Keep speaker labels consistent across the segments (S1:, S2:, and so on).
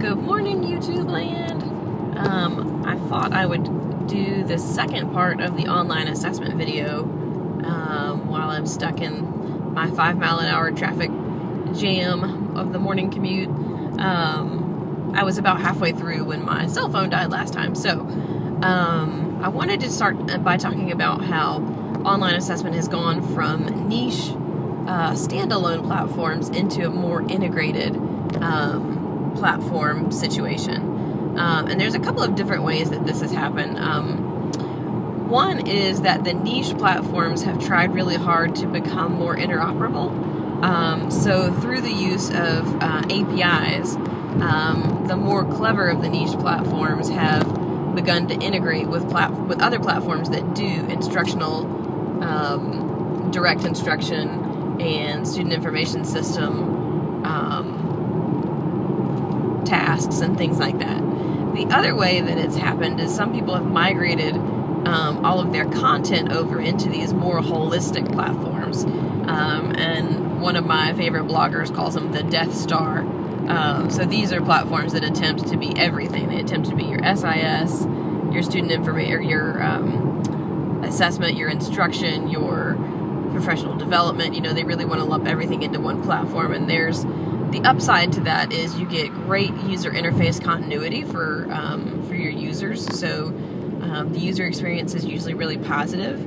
S1: Good morning, YouTube land. I thought I would do the second part of the online assessment video while I'm stuck in my 5-mile-an-hour traffic jam of the morning commute. I was about halfway through when my cell phone died last time, so I wanted to start by talking about how online assessment has gone from niche standalone platforms into a more integrated platform situation. And there's a couple of different ways that this has happened. One is that the niche platforms have tried really hard to become more interoperable. So through the use of APIs, the more clever of the niche platforms have begun to integrate with other platforms that do instructional, direct instruction and student information system tasks and things like that. The other way that it's happened is some people have migrated all of their content over into these more holistic platforms. And one of my favorite bloggers calls them the Death Star. So these are platforms that attempt to be everything. They attempt to be your SIS, your student information, or your assessment, your instruction, your professional development. You know, they really want to lump everything into one platform. And there's the upside to that is you get great user interface continuity for your users. So the user experience is usually really positive.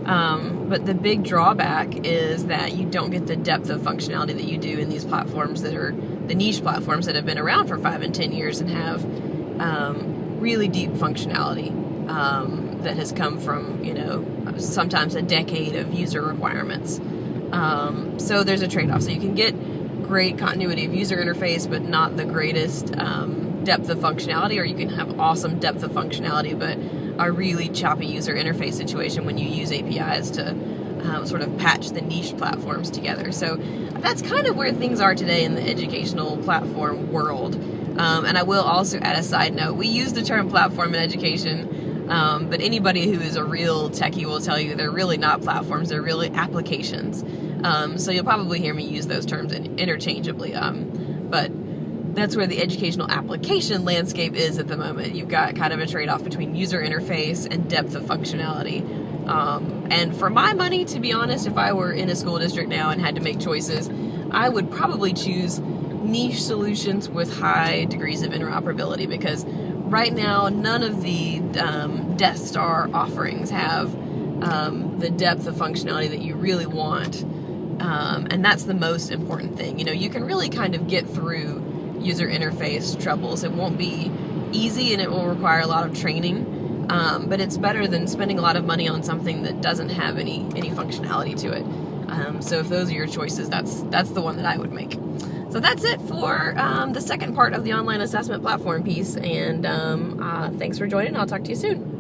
S1: But the big drawback is that you don't get the depth of functionality that you do in these platforms that are the niche platforms that have been around for 5 and 10 years and have really deep functionality that has come from, you know, sometimes a decade of user requirements. So there's a trade-off. So you can get great continuity of user interface, but not the greatest depth of functionality, or you can have awesome depth of functionality, but a really choppy user interface situation when you use APIs to sort of patch the niche platforms together. So that's kind of where things are today in the educational platform world. And I will also add a side note. We use the term platform in education, but anybody who is a real techie will tell you they're really not platforms, they're really applications. So you'll probably hear me use those terms interchangeably, but that's where the educational application landscape is at the moment. You've got kind of a trade-off between user interface and depth of functionality. And for my money, to be honest, if I were in a school district now and had to make choices, I would probably choose niche solutions with high degrees of interoperability, because right now none of the Death Star offerings have the depth of functionality that you really want. And that's the most important thing. You know, you can really kind of get through user interface troubles. It won't be easy and it will require a lot of training, but it's better than spending a lot of money on something that doesn't have any functionality to it. So if those are your choices, that's the one that I would make. So that's it for the second part of the online assessment platform piece, and thanks for joining. I'll talk to you soon.